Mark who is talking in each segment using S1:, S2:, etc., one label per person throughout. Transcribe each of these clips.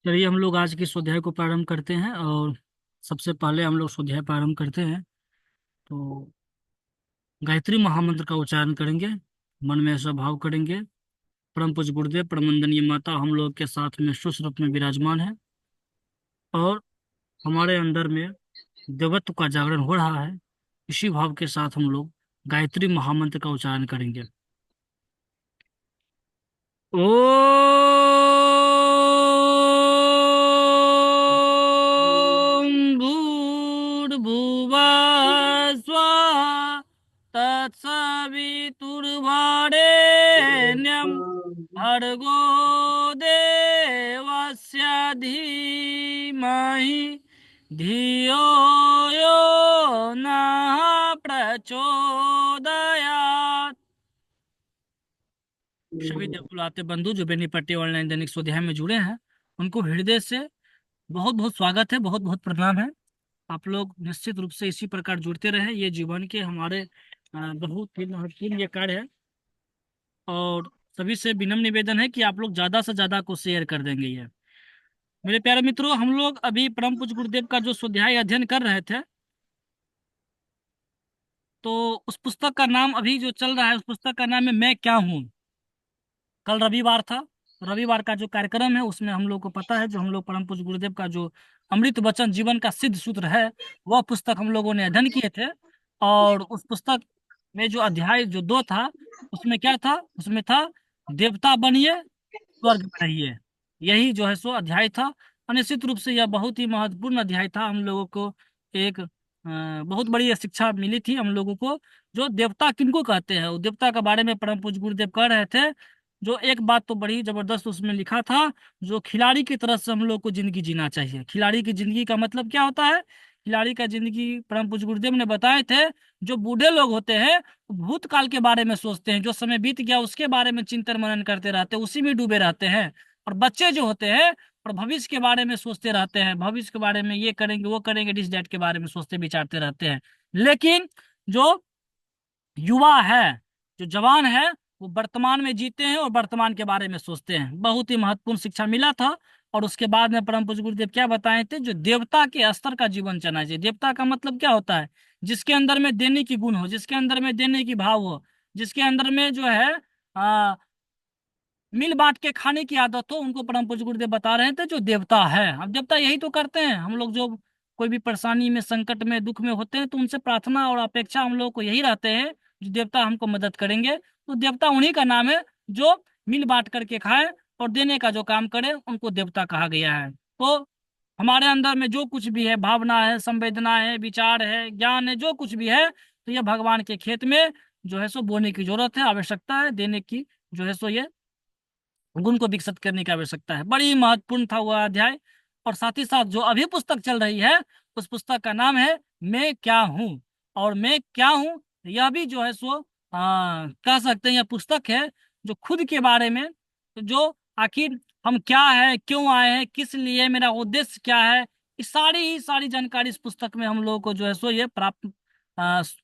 S1: चलिए हम लोग आज की स्वाध्याय को प्रारंभ करते हैं। और सबसे पहले हम लोग स्वाध्याय प्रारंभ करते हैं तो गायत्री महामंत्र का उच्चारण करेंगे। मन में ऐसा भाव करेंगे, परम पूज्य गुरुदेव परमंदनीय माता हम लोग के साथ में सुष रूप में विराजमान है और हमारे अंदर में देवत्व का जागरण हो रहा है। इसी भाव के साथ हम लोग गायत्री महामंत्र का उच्चारण करेंगे। ओम भूर्भुवः स्वः तत्सवितुर्वरेण्यं भर्गो देवस्य धीमहि धियो यो नः प्रचोदयात्। सभी देवकुलाते बंधु जो बेनीपट्टी ऑनलाइन दैनिक स्वाध्याय में जुड़े हैं, उनको हृदय से बहुत बहुत स्वागत है, बहुत बहुत प्रणाम है। आप लोग निश्चित रूप से इसी प्रकार जुड़ते रहें। ये जीवन के हमारे बहुत ही महत्वपूर्ण ये कार्य है। और सभी से विनम्र निवेदन है कि आप लोग ज्यादा से ज्यादा को शेयर कर देंगे। ये मेरे प्यारे मित्रों, हम लोग अभी परम पूज्य गुरुदेव का जो स्वाध्याय अध्ययन कर रहे थे, तो उस पुस्तक का नाम अभी जो चल रहा है, उस पुस्तक का नाम है मैं क्या हूँ। कल रविवार था। रविवार का जो कार्यक्रम है उसमें हम लोग को पता है, जो हम लोग परम पूज्य गुरुदेव का जो अमृत वचन जीवन का सिद्ध सूत्र है, वह पुस्तक हम लोगों ने अध्ययन किए थे। और उस पुस्तक में जो अध्याय जो 2 था, उसमें क्या था? उसमें था देवता बनिए स्वर्ग में रहिए। यही जो है सो अध्याय था। और निश्चित रूप से यह बहुत ही महत्वपूर्ण अध्याय था। हम लोगों को एक बहुत बड़ी ये शिक्षा मिली थी हम लोगों को। जो देवता किनको कहते हैं, वो देवता के बारे में परम पूज्य गुरुदेव कह रहे थे। जो एक बात तो बड़ी जबरदस्त उसमें लिखा था, जो खिलाड़ी की तरह से हम लोग को जिंदगी जीना चाहिए। खिलाड़ी की जिंदगी का मतलब क्या होता है? खिलाड़ी का जिंदगी परम पूज्य गुरुदेव ने बताए थे। जो बूढ़े लोग होते हैं वो भूतकाल के बारे में सोचते हैं, जो समय बीत गया उसके बारे में चिंतन मनन करते रहते हैं, उसी में डूबे रहते हैं। और बच्चे जो होते हैं और भविष्य के बारे में सोचते रहते हैं, भविष्य के बारे में ये करेंगे वो करेंगे, डिस डैट के बारे में सोचते विचारते रहते हैं। लेकिन जो युवा है, जो जवान है, वो वर्तमान में जीते हैं और वर्तमान के बारे में सोचते हैं। बहुत ही महत्वपूर्ण शिक्षा मिला था। और उसके बाद में परम पूज्य गुरुदेव क्या बताए थे? जो देवता के स्तर का जीवन चलना चाहिए। देवता का मतलब क्या होता है? जिसके अंदर में देने की गुण हो, जिसके अंदर में देने की भाव हो, जिसके अंदर में जो है आ, मिल बांट के खाने की आदत हो, उनको परम पूज्य गुरुदेव बता रहे थे जो देवता है। अब देवता यही तो करते हैं। हम लोग जो कोई भी परेशानी में, संकट में, दुख में होते हैं, तो उनसे प्रार्थना और अपेक्षा हम लोग को यही रहते हैं जो देवता हमको मदद करेंगे। तो देवता उन्हीं का नाम है जो मिल बांट करके खाए और देने का जो काम करे, उनको देवता कहा गया है। तो हमारे अंदर में जो कुछ भी है, भावना है, संवेदना है, विचार है, ज्ञान है, जो कुछ भी है, तो ये भगवान के खेत में जो है सो बोने की जरूरत है, आवश्यकता है देने की। जो है सो ये गुण को विकसित करने की आवश्यकता है। बड़ी महत्वपूर्ण था वह अध्याय। और साथ ही साथ जो अभी पुस्तक चल रही है, उस पुस्तक का नाम है मैं क्या हूँ। और मैं क्या हूँ, यह भी जो है सो कह सकते हैं, यह पुस्तक है जो खुद के बारे में, जो आखिर हम क्या है, क्यों आए हैं, किस लिए, मेरा उद्देश्य क्या है, इस सारी जानकारी इस पुस्तक में हम लोगों को जो है सो ये प्राप्त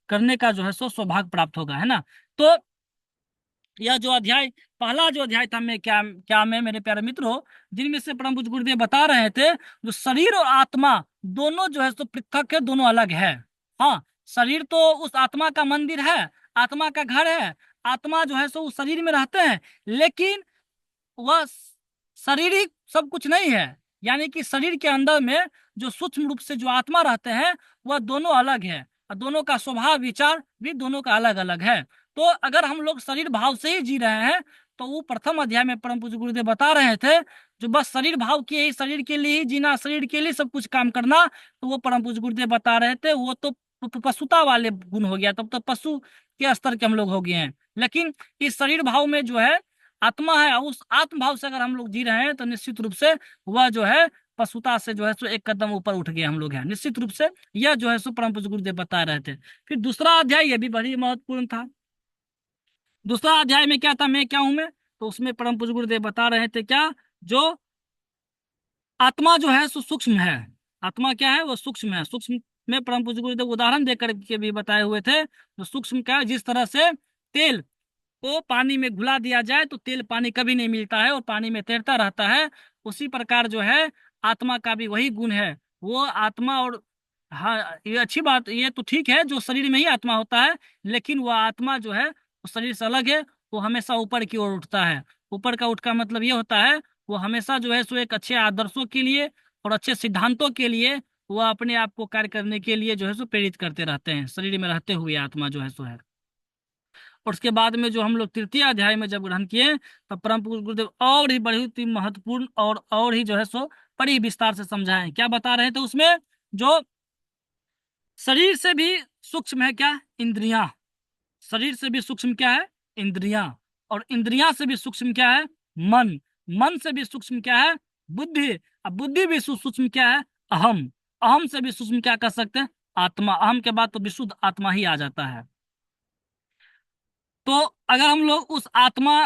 S1: करने का जो है सो सौभाग्य प्राप्त होगा, है ना। तो यह जो अध्याय, पहला जो अध्याय था मैं क्या क्या में, मेरे प्यारे मित्रों, जिनमें से परम पूज्य गुरुदेव बता रहे थे जो शरीर और आत्मा दोनों जो है सो पृथक है, दोनों अलग है। हाँ, शरीर तो उस आत्मा का मंदिर है, आत्मा का घर है। आत्मा जो है सो उस शरीर में रहते हैं, लेकिन वह शरीर ही सब कुछ नहीं है। यानी कि शरीर के अंदर में जो सूक्ष्म रूप से जो आत्मा रहते हैं, वह दोनों अलग है। और दोनों का स्वभाव विचार भी दोनों का अलग अलग है। तो अगर हम लोग शरीर भाव से ही जी रहे हैं, तो वो प्रथम अध्याय में परम पूज्य गुरुदेव बता रहे थे जो बस शरीर भाव के ही, शरीर के लिए ही जीना, शरीर के लिए सब कुछ काम करना, तो वो परम पूज्य गुरुदेव बता रहे थे वो तो पशुता वाले गुण हो गया, तब तो पशु के स्तर के हम लोग हो गए हैं। लेकिन इस शरीर भाव में जो है आत्मा है, उस आत्म भाव से अगर हम लोग जी रहे हैं, तो निश्चित रूप से वह जो है पशुता से जो है सो एक कदम ऊपर उठ गए हम लोग हैं, निश्चित रूप से। यह जो है सो परम पूज्य गुरुदेव बता रहे थे। फिर दूसरा अध्याय ये भी बड़ी महत्वपूर्ण था। दूसरा अध्याय में क्या था? मैं क्या हूं मैं। तो उसमें परम पूज्य गुरुदेव बता रहे थे क्या? जो आत्मा जो है सो सूक्ष्म है। आत्मा क्या है? वो सूक्ष्म है। सूक्ष्म में परम पूज्य गुरुदेव उदाहरण देकर के भी बताए हुए थे। तो सूक्ष्म क्या है? जिस तरह से तेल को पानी में घुला दिया जाए तो तेल पानी कभी नहीं मिलता है और पानी में तैरता रहता है। उसी प्रकार जो है आत्मा का भी वही गुण है। वो आत्मा और, हाँ ये अच्छी बात, ये तो ठीक है, जो शरीर में ही आत्मा होता है, लेकिन वह आत्मा जो है वो शरीर से अलग है। वो हमेशा ऊपर की ओर उठता है। ऊपर का उठ का मतलब ये होता है, वो हमेशा जो है सो एक अच्छे आदर्शों के लिए और अच्छे सिद्धांतों के लिए वो अपने आप को कार्य करने के लिए जो है सो प्रेरित करते रहते हैं, शरीर में रहते हुए आत्मा जो है सो है। और उसके बाद में जो हम लोग तृतीय अध्याय में जब ग्रहण किए, तब परम पूज्य गुरुदेव और ही बहुत ही महत्वपूर्ण और ही जो है सो बड़ी विस्तार से समझाएं। क्या बता रहे थे उसमें, जो शरीर से भी सूक्ष्म है क्या, इंद्रियां। शरीर से भी सूक्ष्म क्या है, इंद्रियां। और इंद्रियां से भी सूक्ष्म क्या है, मन। मन से भी सूक्ष्म क्या है, बुद्धि। अब बुद्धि भी सूक्ष्म क्या है, अहम। अहम से भी सूक्ष्म क्या कर सकते हैं, आत्मा। अहम के बाद तो विशुद्ध आत्मा ही आ जाता है। तो अगर हम लोग उस आत्मा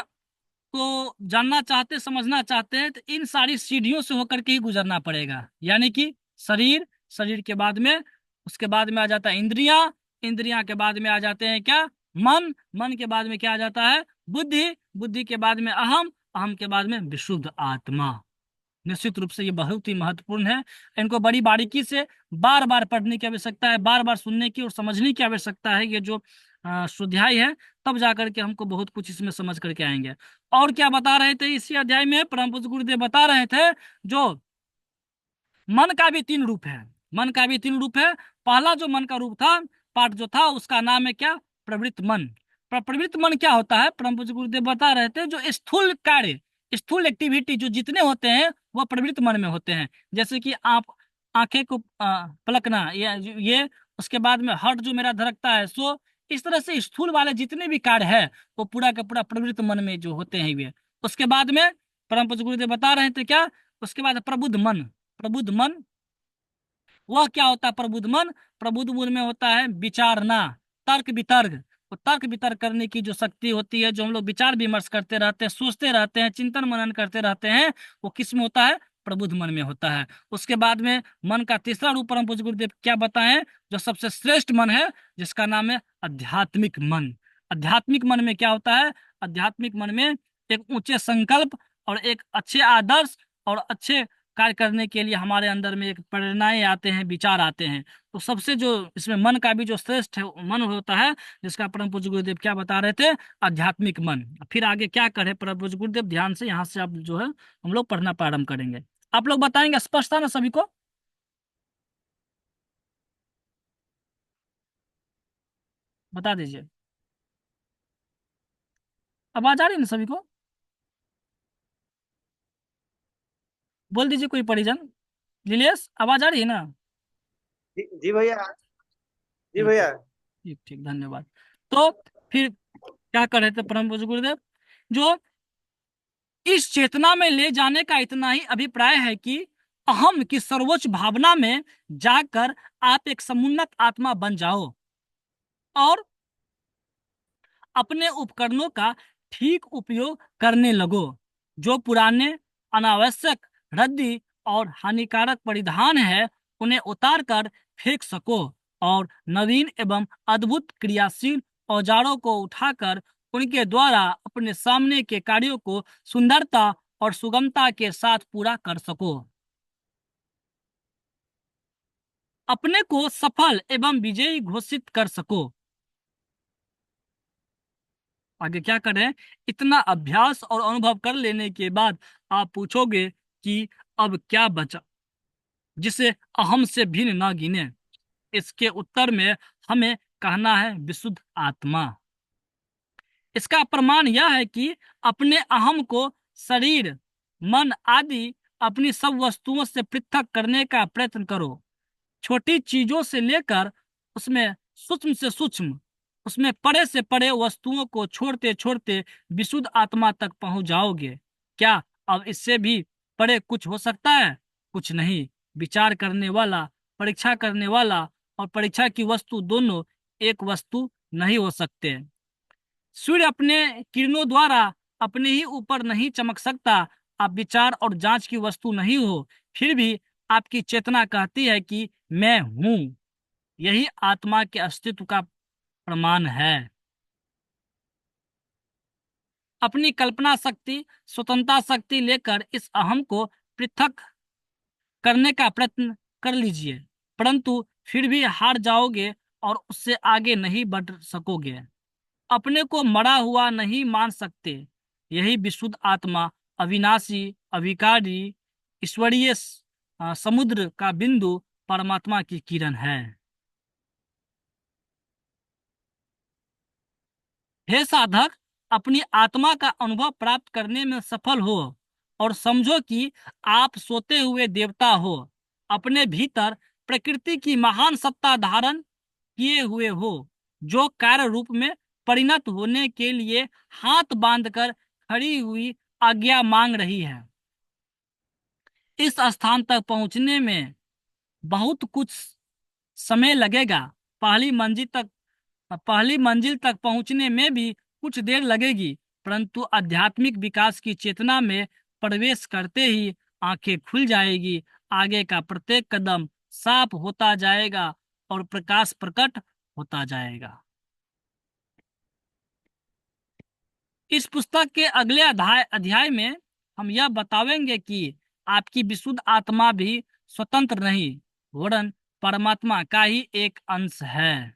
S1: को जानना चाहते, समझना चाहते हैं, तो इन सारी सीढ़ियों से होकर के ही गुजरना पड़ेगा। यानी कि शरीर, शरीर के बाद में, उसके बाद में आ जाता है इंद्रियां। इंद्रियां के बाद में आ जाते हैं क्या, मन। मन के बाद में क्या आ जाता है, बुद्धि। बुद्धि के बाद में अहम। अहम के बाद में विशुद्ध आत्मा। निश्चित रूप से ये बहुत ही महत्वपूर्ण है। इनको बड़ी बारीकी से बार बार पढ़ने की आवश्यकता है, बार बार सुनने की और समझने की आवश्यकता है। ये जो स्वाध्याय है, तब जाकर के हमको बहुत कुछ इसमें समझ करके आएंगे। और क्या बता रहे थे इसी अध्याय में, परम पूज्य गुरुदेव बता रहे थे, जो मन का भी तीन रूप है। मन का भी तीन रूप है। पहला जो मन का रूप था, पाठ जो था, उसका नाम है क्या, प्रवृत्त मन। प्रवृत्त मन क्या होता है, परम पूज्य गुरुदेव बता रहे थे, जो स्थूल कार्य, स्थूल एक्टिविटी जो जितने होते हैं वह प्रवृत्त मन में होते हैं। जैसे कि आप आंखें को पलकना, ये उसके बाद में हार्ट जो मेरा धड़कता है, सो इस तरह से स्थूल वाले जितने भी कार्य है वो पूरा का पूरा प्रवृत्त मन में जो होते हैं वे। उसके बाद में परम पूज्य गुरुदेव बता रहे थे क्या, उसके बाद प्रबुद्ध मन। प्रबुद्ध मन वह क्या होता है, प्रबुद्ध मन। प्रबुद्ध मन में होता है विचारना, तर्क वितर्क। वो तर्क वितर्क करने की जो शक्ति होती है, जो हम लोग विचार विमर्श करते रहते हैं, सोचते रहते हैं, चिंतन मनन करते रहते हैं, वो किस में होता है, प्रबुद्ध मन में होता है। उसके बाद में मन का तीसरा रूप परम पूज्य गुरुदेव क्या बताएं, जो सबसे श्रेष्ठ मन है, जिसका नाम है आध्यात्मिक मन। आध्यात्मिक मन में क्या होता है, आध्यात्मिक मन में एक ऊंचे संकल्प और एक अच्छे आदर्श और अच्छे कार्य करने के लिए हमारे अंदर में एक प्रेरणाएं आते हैं, विचार आते हैं। तो सबसे जो इसमें मन का भी जो श्रेष्ठ है मन होता है, जिसका परम पूज्य गुरुदेव क्या बता रहे थे, आध्यात्मिक मन। फिर आगे क्या करे परम पूज्य गुरुदेव, ध्यान से यहाँ से आप जो है हम लोग पढ़ना प्रारंभ करेंगे। आप लोग बताएंगे, स्पष्ट था ना सभी को, बता दीजिए। आवाज आ रही है ना सभी को, बोल दीजिए कोई परिजन। नीलेश, आवाज आ रही है ना।
S2: जी जी भैया। जी
S1: ठीक है,
S2: भैया।
S1: ठीक ठीक, धन्यवाद। तो फिर क्या कर रहे थे परम पूज्य गुरुदेव, जो इस चेतना में ले जाने का इतना ही अभिप्राय है कि अहम की सर्वोच्च भावना में जाकर आप एक समुन्नत आत्मा बन जाओ और अपने उपकरणों का ठीक उपयोग करने लगो। जो पुराने, अनावश्यक, रद्दी और हानिकारक परिधान है, उन्हें उतार कर फेंक सको और नवीन एवं अद्भुत क्रियाशील औजारों को उठाकर उनके द्वारा अपने सामने के कार्यों को सुंदरता और सुगमता के साथ पूरा कर सको। अपने को सफल एवं विजयी घोषित कर सको। आगे क्या करें, इतना अभ्यास और अनुभव कर लेने के बाद आप पूछोगे कि अब क्या बचा जिसे अहम से भिन्न न गिने। इसके उत्तर में हमें कहना है विशुद्ध आत्मा। इसका प्रमाण यह है कि अपने अहम को शरीर, मन आदि अपनी सब वस्तुओं से पृथक करने का प्रयत्न करो। छोटी चीजों से लेकर उसमें सूक्ष्म से सूक्ष्म, उसमें बड़े से बड़े वस्तुओं को छोड़ते छोड़ते विशुद्ध आत्मा तक पहुंच जाओगे। क्या अब इससे भी बड़े कुछ हो सकता है, कुछ नहीं। विचार करने वाला, परीक्षा करने वाला और परीक्षा की वस्तु दोनों एक वस्तु नहीं हो सकते। सूर्य अपने किरणों द्वारा अपने ही ऊपर नहीं चमक सकता। आप विचार और जांच की वस्तु नहीं हो, फिर भी आपकी चेतना कहती है कि मैं हूं। यही आत्मा के अस्तित्व का प्रमाण है। अपनी कल्पना शक्ति, स्वतंत्रता शक्ति लेकर इस अहम को पृथक करने का प्रयत्न कर लीजिए, परंतु फिर भी हार जाओगे और उससे आगे नहीं बढ़ सकोगे। अपने को मरा हुआ नहीं मान सकते। यही विशुद्ध आत्मा, अविनाशी, अविकारी, ईश्वरीय समुद्र का बिंदु, परमात्मा की किरण है। हे साधक, अपनी आत्मा का अनुभव प्राप्त करने में सफल हो और समझो कि आप सोते हुए देवता हो, अपने भीतर प्रकृति की महान सत्ता धारण किए हुए हो, जो कार्य रूप में परिणत होने के लिए हाथ बांधकर खड़ी हुई आज्ञा मांग रही है। इस स्थान तक पहुंचने में बहुत कुछ समय लगेगा। पहली मंजिल तक पहली मंजिल तक पहुंचने में भी कुछ देर लगेगी, परंतु आध्यात्मिक विकास की चेतना में प्रवेश करते ही आंखें खुल जाएगी। आगे का प्रत्येक कदम साफ होता जाएगा और प्रकाश प्रकट होता जाएगा। इस पुस्तक के अगले अध्याय अध्याय में हम यह बतावेंगे कि आपकी विशुद्ध आत्मा भी स्वतंत्र नहीं, वरन परमात्मा का ही एक अंश है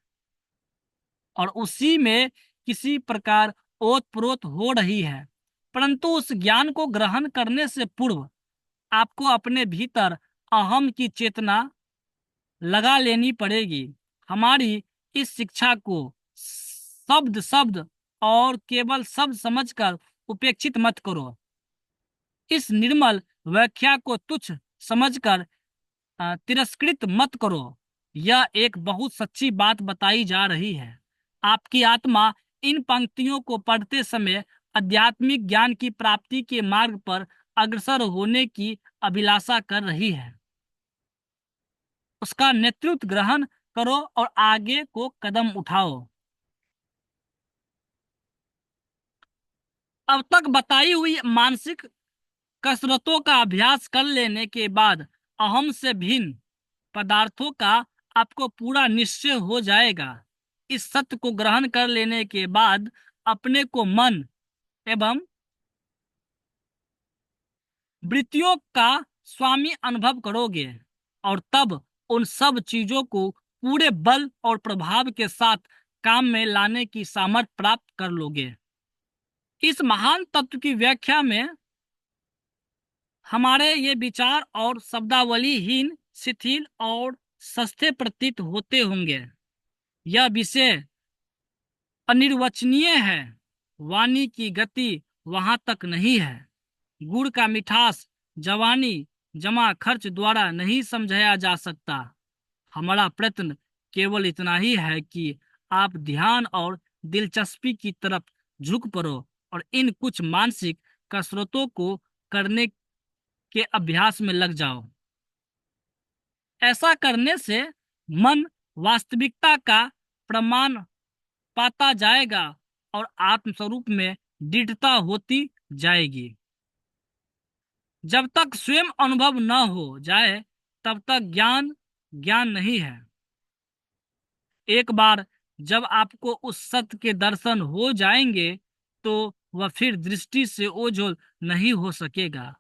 S1: और उसी में किसी प्रकार ओतप्रोत हो रही है। परंतु उस ज्ञान को ग्रहण करने से पूर्व आपको अपने भीतर अहम की चेतना लगा लेनी पड़ेगी। हमारी इस शिक्षा को शब्द शब्द और केवल शब्द समझकर उपेक्षित मत करो। इस निर्मल व्याख्या को तुच्छ समझकर तिरस्कृत मत करो। यह एक बहुत सच्ची बात बताई जा रही है। आपकी आत्मा इन पंक्तियों को पढ़ते समय आध्यात्मिक ज्ञान की प्राप्ति के मार्ग पर अग्रसर होने की अभिलाषा कर रही है। उसका नेतृत्व ग्रहण करो और आगे को कदम उठाओ। अब तक बताई हुई मानसिक कसरतों का अभ्यास कर लेने के बाद अहम से भिन्न पदार्थों का आपको पूरा निश्चय हो जाएगा। इस सत्य को ग्रहण कर लेने के बाद अपने को मन एवं वृत्तियों का स्वामी अनुभव करोगे और तब उन सब चीजों को पूरे बल और प्रभाव के साथ काम में लाने की सामर्थ्य प्राप्त कर लोगे। इस महान तत्व की व्याख्या में हमारे ये विचार और शब्दावलीहीन, शिथिल और सस्ते प्रतीत होते होंगे। यह विषय अनिर्वचनीय है। वाणी की गति वहां तक नहीं है। गुड़ का मिठास जवानी जमा खर्च द्वारा नहीं समझाया जा सकता। हमारा प्रयत्न केवल इतना ही है कि आप ध्यान और दिलचस्पी की तरफ झुक पड़ो और इन कुछ मानसिक कसरतों को करने के अभ्यास में लग जाओ। ऐसा करने से मन वास्तविकता का प्रमाण पाता जाएगा और आत्मस्वरूप में दृढ़ता होती जाएगी। जब तक स्वयं अनुभव न हो जाए तब तक ज्ञान ज्ञान नहीं है। एक बार जब आपको उस सत्य के दर्शन हो जाएंगे तो वह फिर दृष्टि से ओझल नहीं हो सकेगा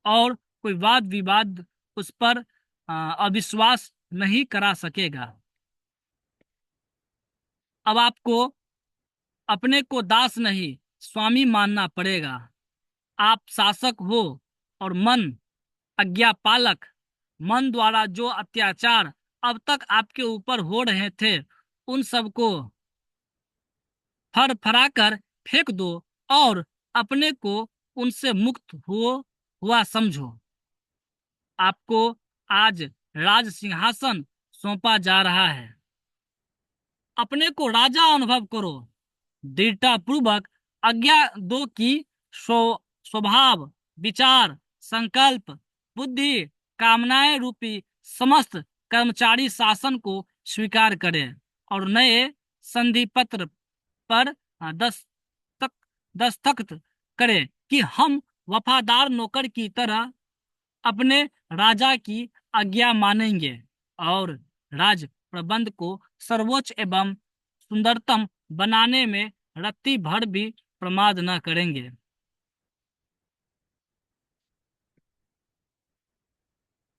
S1: और कोई वाद विवाद उस पर अविश्वास नहीं करा सकेगा। अब आपको अपने को दास नहीं स्वामी मानना पड़ेगा। आप शासक हो और मन आज्ञा पालक। मन द्वारा जो अत्याचार अब तक आपके ऊपर हो रहे थे उन सबको फरफराकर फेंक दो और अपने को उनसे मुक्त हुआ समझो। आपको आज राज सिंहासन सौंपा जा रहा है। अपने को राजा अनुभव करो। दृढ़ता पूर्वक आज्ञा दो कि स्वभाव, विचार, संकल्प, बुद्धि, कामनाएं रूपी समस्त कर्मचारी शासन को स्वीकार करें और नए संधि पत्र पर दस्तक दस्तखत करें कि हम वफादार नौकर की तरह अपने राजा की आज्ञा मानेंगे और राज प्रबंध को सर्वोच्च एवं सुंदरतम बनाने में रत्ती भर भी प्रमाद न करेंगे।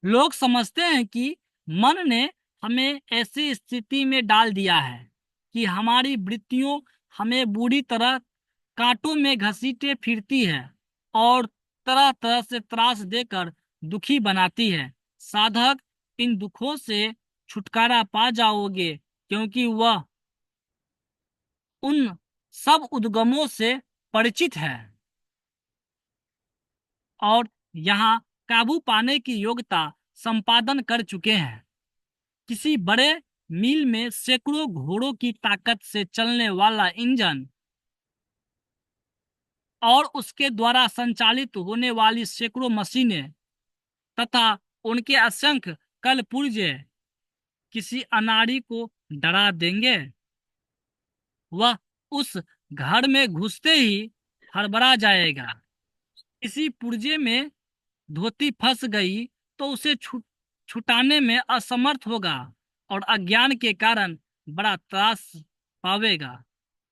S1: लोग समझते हैं कि मन ने हमें ऐसी स्थिति में डाल दिया है कि हमारी वृत्तियों हमें बुरी तरह कांटों में घसीटे फिरती है और तरह तरह से त्रास देकर दुखी बनाती है। साधक इन दुखों से छुटकारा पा जाओगे, क्योंकि वह उन सब उद्गमों से परिचित है और यहाँ काबू पाने की योग्यता संपादन कर चुके हैं। किसी बड़े मील में सैकड़ों घोड़ों की ताकत से चलने वाला इंजन और उसके द्वारा संचालित होने वाली सैकड़ों मशीनें तथा उनके असंख्य कल पुर्जे किसी अनाड़ी को डरा देंगे। वह उस घर में घुसते ही हड़बड़ा जाएगा। किसी पुर्जे में धोती फंस गई तो उसे छुटाने में असमर्थ होगा और अज्ञान के कारण बड़ा त्रास पावेगा।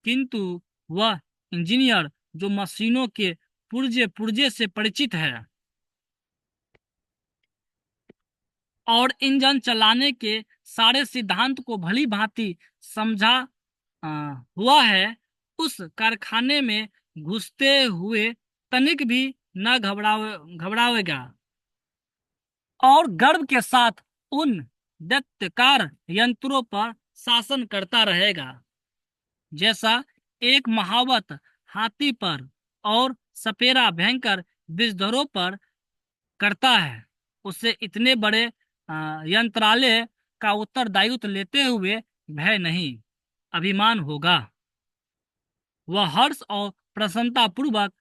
S1: किंतु वह इंजीनियर जो मशीनों के पुर्जे पुर्जे से परिचित है और इंजन चलाने के सारे सिद्धांत को भली भांति समझा अ, हुआ है, उस कारखाने में घुसते हुए तनिक भी न घबरावेगा और गर्व के साथ उन दैत्यकार यंत्रों पर शासन करता रहेगा, जैसा एक महावत हाथी पर और सपेरा भयंकर विषधरों पर करता है। उसे इतने बड़े यंत्रालय का उत्तरदायित्व लेते हुए भय नहीं, अभिमान होगा। वह हर्ष और प्रसन्नता पूर्वक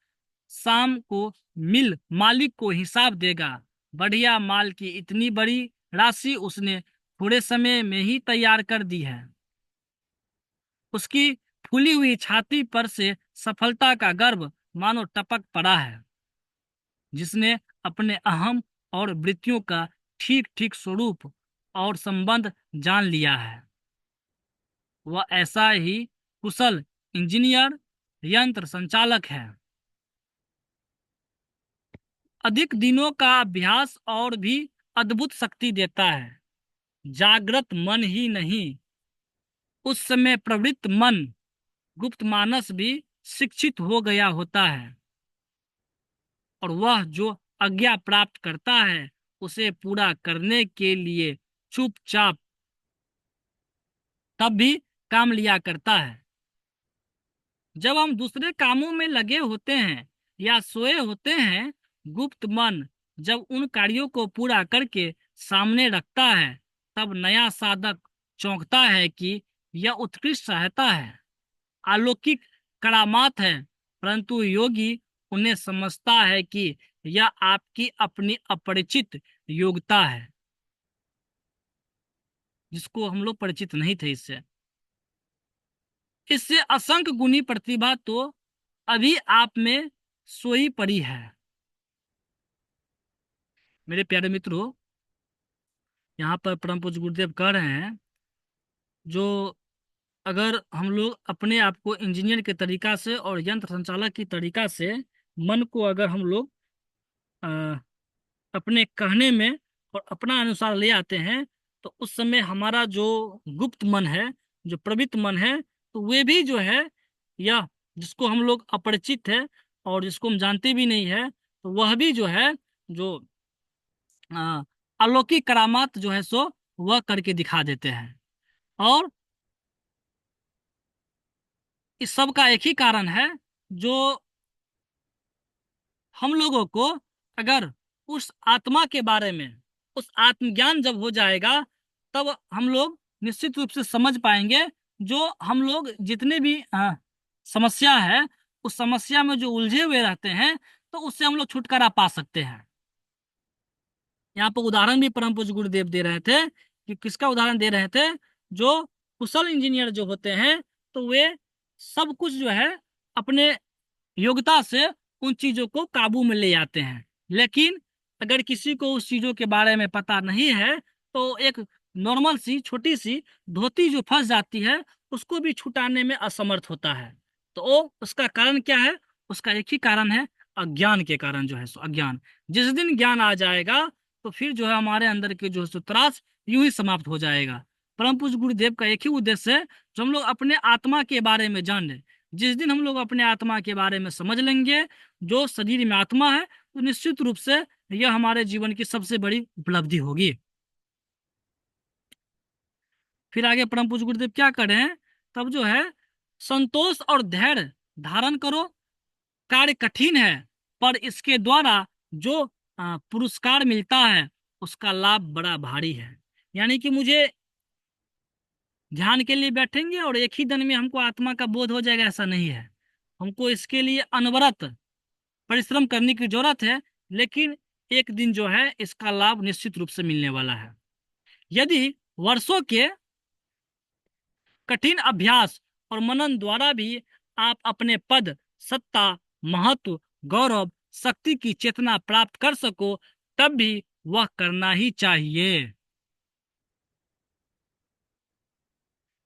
S1: शाम को मिल मालिक को हिसाब देगा। बढ़िया माल की इतनी बड़ी राशि उसने थोड़े समय में ही तैयार कर दी है। उसकी फूली हुई छाती पर से सफलता का गर्व मानो टपक पड़ा है, जिसने अपने अहम और वृत्तियों का ठीक ठीक स्वरूप और संबंध जान लिया है। वह ऐसा ही कुशल इंजीनियर यंत्र संचालक है। अधिक दिनों का अभ्यास और भी अद्भुत शक्ति देता है। जागृत मन ही नहीं, उस समय प्रवृत्त मन गुप्त मानस भी शिक्षित हो गया होता है और वह जो आज्ञा प्राप्त करता है उसे पूरा करने के लिए चुपचाप तब भी काम लिया करता है। जब हम दूसरे कामों में लगे होते हैं या सोए होते हैं, गुप्त मन जब उन कार्यों को पूरा करके सामने रखता है, तब नया साधक चौंकता है कि यह उत्कृष्ट सहायता है, अलौकिक करामात है। परंतु योगी उन्हें समझता है कि यह आपकी अपनी अपरिचित योग्यता है, जिसको हम लोग परिचित नहीं थे। इससे असंख्य गुनी प्रतिभा तो अभी आप में सोई पड़ी है। मेरे प्यारे मित्रों, यहाँ पर परम पूज्य गुरुदेव कह रहे हैं, जो अगर हम लोग अपने आप को इंजीनियर के तरीका से और यंत्र संचालक की तरीका से मन को अगर हम लोग अ, अपने कहने में और अपना अनुसार ले आते हैं, तो उस समय हमारा जो गुप्त मन है, जो प्रवृत्त मन है, तो वे भी जो है, या जिसको हम लोग अपरिचित है और जिसको हम जानते भी नहीं है, तो वह भी जो है, जो अ, अलौकिक करामात जो है सो वह करके दिखा देते हैं। और इस सब का एक ही कारण है, जो हम लोगों को अगर उस आत्मा के बारे में, उस आत्मज्ञान जब हो जाएगा, तब हम लोग निश्चित रूप से समझ पाएंगे, जो हम लोग जितने भी समस्या है, उस समस्या में जो उलझे हुए रहते हैं, तो उससे हम लोग छुटकारा पा सकते हैं। यहाँ पर उदाहरण भी परम पूज्य गुरुदेव दे रहे थे, कि किसका उदाहरण दे रहे थे, जो कुशल इंजीनियर जो होते हैं, तो वे सब कुछ जो है अपने योग्यता से उन चीजों को काबू में ले आते हैं। लेकिन अगर किसी को उस चीजों के बारे में पता नहीं है, तो एक नॉर्मल सी छोटी सी धोती जो फंस जाती है, उसको भी छुटाने में असमर्थ होता है। तो उसका कारण क्या है? उसका एक ही कारण है, अज्ञान के कारण जो है सो अज्ञान। जिस दिन ज्ञान आ जाएगा, तो फिर जो है हमारे अंदर के जो है सो त्रास यूं ही समाप्त हो जाएगा। परम पूज्य गुरुदेव का एक ही उद्देश्य है, जो हम लोग अपने आत्मा के बारे में जान लें। जिस दिन हम लोग अपने आत्मा के बारे में समझ लेंगे, जो शरीर में आत्मा है, तो निश्चित रूप से यह हमारे जीवन की सबसे बड़ी उपलब्धि होगी। फिर आगे परम पूज्य गुरुदेव क्या करें, तब जो है संतोष और धैर्य धारण करो। कार्य कठिन है, पर इसके द्वारा जो पुरस्कार मिलता है उसका लाभ बड़ा भारी है। यानी कि मुझे ध्यान के लिए बैठेंगे और एक ही दिन में हमको आत्मा का बोध हो जाएगा, ऐसा नहीं है। हमको इसके लिए अनवरत परिश्रम करने की जरूरत है, लेकिन एक दिन जो है इसका लाभ निश्चित रूप से मिलने वाला है। यदि वर्षों के कठिन अभ्यास और मनन द्वारा भी आप अपने पद, सत्ता, महत्व, गौरव, शक्ति की चेतना प्राप्त कर सको, तब भी वह करना ही चाहिए।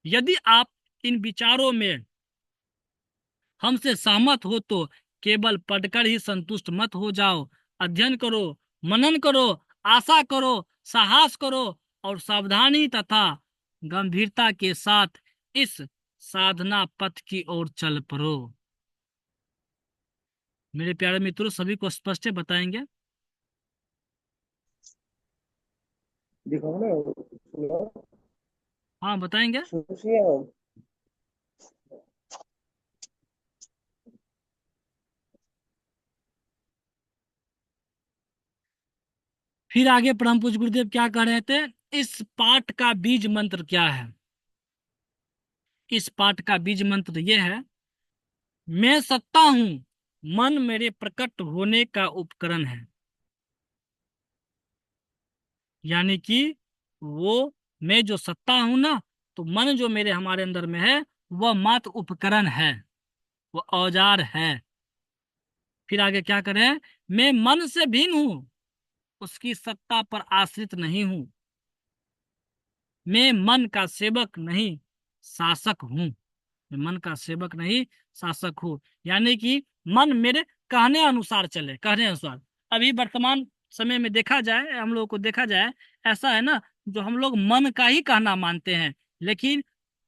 S1: यदि आप इन विचारों में हमसे सहमत हो तो केवल पढ़कर ही संतुष्ट मत हो जाओ। अध्ययन करो, मनन करो, आशा करो, साहस करो और सावधानी तथा गंभीरता के साथ इस साधना पथ की ओर चल पड़ो। मेरे प्यारे मित्रों, सभी को स्पष्ट बताएंगे।
S2: दिखाओ ना, सुनाओ।
S1: हाँ, बताएंगे।
S2: सुनिए।
S1: फिर आगे परम पूज्य गुरुदेव क्या कह रहे थे, इस पाठ का बीज मंत्र क्या है। इस पाठ का बीज मंत्र यह है, मैं सत्ता हूं, मन मेरे प्रकट होने का उपकरण है। यानी कि वो मैं जो सत्ता हूं ना, तो मन जो मेरे हमारे अंदर में है, वह मात्र उपकरण है, वह औजार है। फिर आगे क्या करें, मैं मन से भिन्न हूं, उसकी सत्ता पर आश्रित नहीं हूं। मैं मन का सेवक नहीं, शासक हूं। मैं मन का सेवक नहीं, शासक हूं। यानी कि मन मेरे कहने अनुसार चले, कहने अनुसार। अभी वर्तमान समय में देखा जाए, हम लोगों को देखा जाए, ऐसा है ना, जो हम लोग मन का ही कहना मानते हैं। लेकिन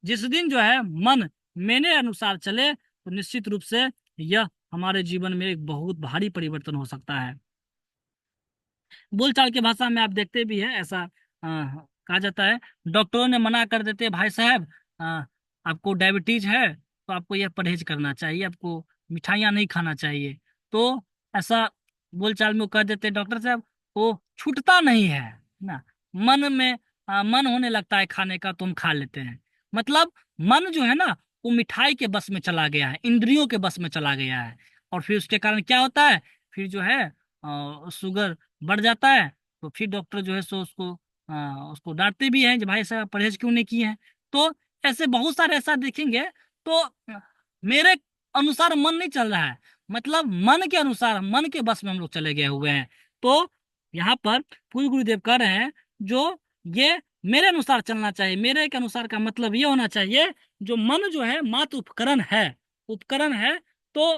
S1: जिस दिन जो है मन मेरे अनुसार चले, तो निश्चित रूप से यह हमारे जीवन में एक बहुत भारी परिवर्तन हो सकता है। बोलचाल की भाषा में आप देखते भी हैं, ऐसा कहा जाता है। डॉक्टरों ने मना कर देते हैं, भाई साहब आपको डायबिटीज है, तो आपको यह परहेज करना चाहिए, आपको मिठाइयाँ नहीं खाना चाहिए। तो ऐसा बोलचाल में वो कह देते हैं, डॉक्टर साहब वो छूटता नहीं है ना, मन में मन होने लगता है खाने का, तो हम खा लेते हैं। मतलब मन जो है ना, वो मिठाई के बस में चला गया है, इंद्रियों के बस में चला गया है। और फिर उसके कारण क्या होता है, फिर जो है शुगर बढ़ जाता है। तो फिर डॉक्टर जो है सो उसको डांटते भी हैं कि भाई साहब परहेज क्यों नहीं किए हैं। तो ऐसे बहुत सारे ऐसा देखेंगे। तो मेरे अनुसार मन नहीं चल रहा है, मतलब मन के अनुसार, मन के बस में हम लोग चले गए हुए हैं। तो यहाँ पर पूज्य गुरुदेव कह रहे हैं, जो ये मेरे अनुसार चलना चाहिए। मेरे के अनुसार का मतलब ये होना चाहिए, जो मन जो है मात्र उपकरण है, उपकरण है। तो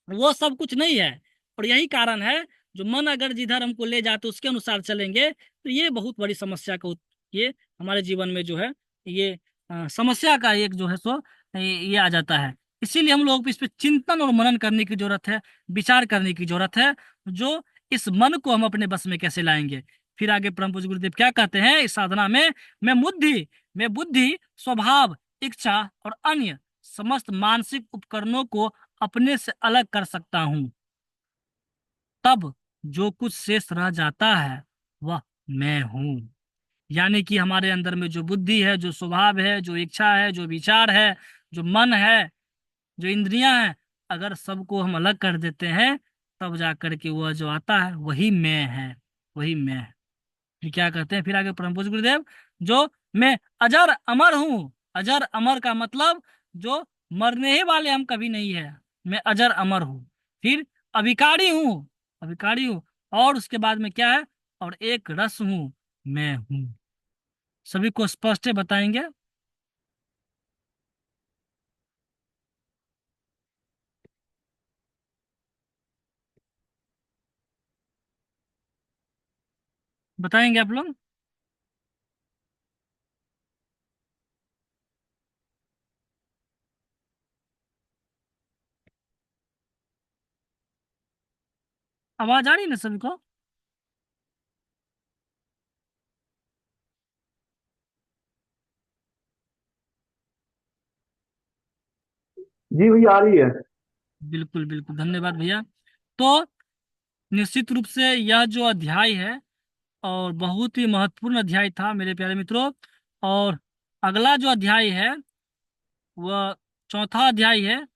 S1: वो सब कुछ नहीं है। और यही कारण है, जो मन अगर जिधर हमको ले जाते उसके अनुसार चलेंगे, तो ये बहुत बड़ी समस्या को, ये हमारे जीवन में जो है, ये समस्या का एक जो है सो ये आ जाता है। इसीलिए हम लोग इस पे चिंतन और मनन करने की जरूरत है, विचार करने की जरूरत है, जो इस मन को हम अपने बस में कैसे लाएंगे। फिर आगे परम पूज्य गुरुदेव क्या कहते हैं इस साधना में, मैं बुद्धि, स्वभाव, इच्छा और अन्य समस्त मानसिक उपकरणों को अपने से अलग कर सकता हूं। तब जो कुछ शेष रह जाता है वह मैं हूं। यानी कि हमारे अंदर में जो बुद्धि है, जो स्वभाव है, जो इच्छा है, जो विचार है, जो मन है, जो इंद्रियां हैं, अगर सबको हम अलग कर देते हैं, तब जा करके वह जो आता है वही मैं है, वही मैं है। फिर क्या कहते हैं, फिर आगे परम पूज्य गुरुदेव, जो मैं अजर अमर हूँ। अजर अमर का मतलब, जो मरने ही वाले हम कभी नहीं है, मैं अजर अमर हूँ। फिर अभिकारी हूँ, अभिकारी हूँ। और उसके बाद में क्या है, और एक रस हूँ, मैं हूँ। सभी को स्पष्ट है, बताएंगे। बताएंगे आप लोग? आवाज आ रही है ना सभी को?
S2: जी भैया आ रही है।
S1: बिल्कुल बिल्कुल, धन्यवाद भैया। तो निश्चित रूप से यह जो अध्याय है, और बहुत ही महत्वपूर्ण अध्याय था मेरे प्यारे मित्रों। और अगला जो अध्याय है वह चौथा अध्याय है।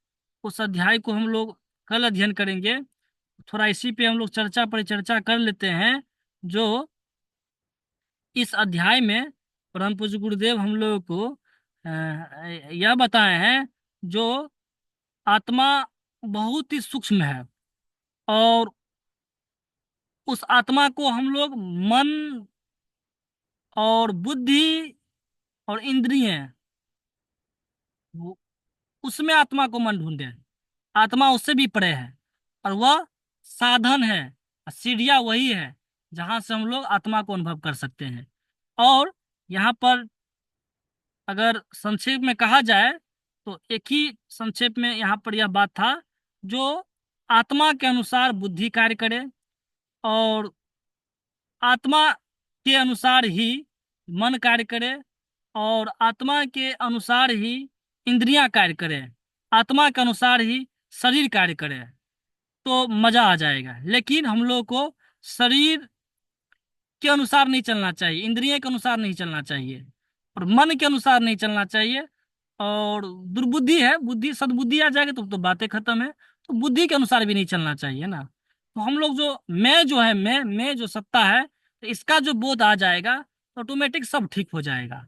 S1: उस अध्याय को हम लोग कल अध्ययन करेंगे। थोड़ा इसी पे हम लोग चर्चा परिचर्चा कर लेते हैं। जो इस अध्याय में परम पूज्य गुरुदेव हम लोगों को यह बताए हैं, जो आत्मा बहुत ही सूक्ष्म है, और उस आत्मा को हम लोग मन और बुद्धि और इंद्रिय, उसमें आत्मा को मन ढूंढे। आत्मा उससे भी परे है, और वह साधन है, सीढ़ियाँ वही है जहां से हम लोग आत्मा को अनुभव कर सकते हैं। और यहाँ पर अगर संक्षेप में कहा जाए, तो एक ही संक्षेप में यहाँ पर यह बात था, जो आत्मा के अनुसार बुद्धि कार्य करे, और आत्मा के अनुसार ही मन कार्य करे, और आत्मा के अनुसार ही इंद्रियां कार्य करें, आत्मा के अनुसार ही शरीर कार्य करे, तो मजा आ जाएगा। लेकिन हम लोग को शरीर के अनुसार नहीं चलना चाहिए, इंद्रिय के अनुसार नहीं चलना चाहिए, और मन के अनुसार नहीं चलना चाहिए। और दुर्बुद्धि है, बुद्धि सद्बुद्धि आ जाएगी तो बातें खत्म है। तो बुद्धि के अनुसार भी नहीं चलना चाहिए ना। तो हम लोग जो मैं जो है, मैं जो सत्ता है, तो इसका जो बोध आ जाएगा तो ऑटोमेटिक सब ठीक हो जाएगा।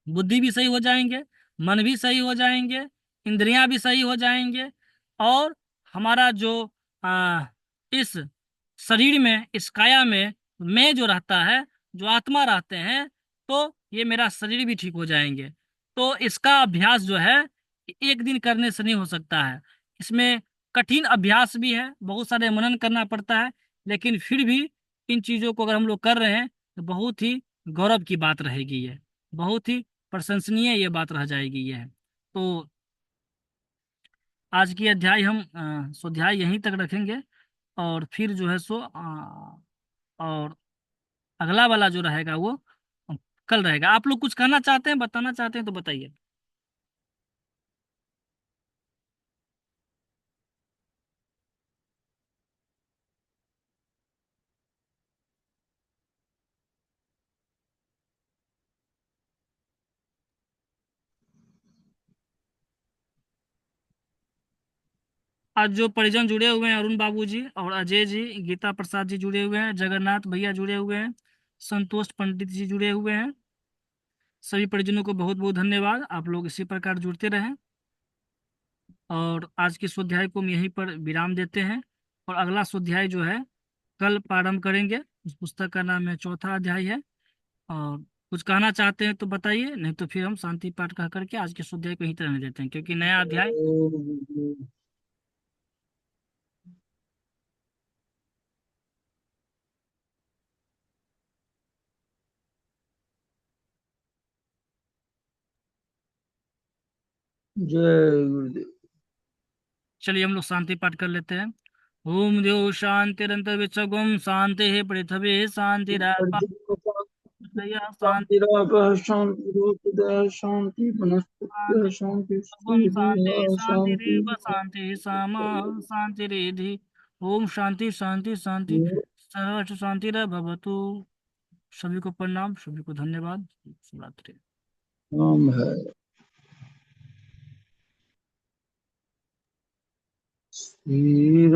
S1: बुद्धि भी सही हो जाएंगे, मन भी सही हो जाएंगे, इंद्रियां भी सही हो जाएंगे। और हमारा जो इस शरीर में, इस काया में मैं जो रहता है, जो आत्मा रहते हैं, तो ये मेरा शरीर भी ठीक हो जाएंगे। तो इसका अभ्यास जो है, एक दिन करने से नहीं हो सकता है। इसमें कठिन अभ्यास भी है, बहुत सारे मनन करना पड़ता है। लेकिन फिर भी इन चीजों को अगर हम लोग कर रहे हैं, तो बहुत ही गौरव की बात रहेगी ये, बहुत ही प्रशंसनीय ये बात रह जाएगी ये है। तो आज की अध्याय हम स्वाध्याय यहीं तक रखेंगे। और फिर जो है सो और अगला वाला जो रहेगा वो कल रहेगा। आप लोग कुछ कहना चाहते हैं, बताना चाहते हैं तो बताइए। आज जो परिजन जुड़े हुए हैं, अरुण बाबू जी और अजय जी, गीता प्रसाद जी जुड़े हुए हैं, जगन्नाथ भैया जुड़े हुए हैं, संतोष पंडित जी जुड़े हुए हैं, सभी परिजनों को बहुत बहुत धन्यवाद। आप लोग इसी प्रकार जुड़ते रहें। और आज के स्वाध्याय को हम यहीं पर विराम देते हैं। और अगला स्वाध्याय जो है कल प्रारंभ करेंगे। उस पुस्तक का नाम है चौथा अध्याय है। और कुछ कहना चाहते हैं तो बताइए, नहीं तो फिर हम शांति पाठ कह करके आज के स्वाध्याय को यहीं रहने देते हैं, क्योंकि नया अध्याय।
S2: जय गुरुदेव।
S1: चलिए हम लोग शांति पाठ कर लेते हैं। ओम देव शांतिरंतर विश्वम शांति है, पृथ्वी शांतिराप शांति
S2: शांतिरापः शान्तिरोपदः शान्ति वनस्पतयः शान्ति
S1: ओम
S2: श्रीदेह
S1: शांति
S2: शान्ति।
S1: शांतिरेव शांति सामा शांतिरेधि। ओम शांति शांति शांति, सर्वत्र शांति भवतु। सभी को प्रणाम, सभी को धन्यवाद। शिवरात्रि।
S2: नाम है श्री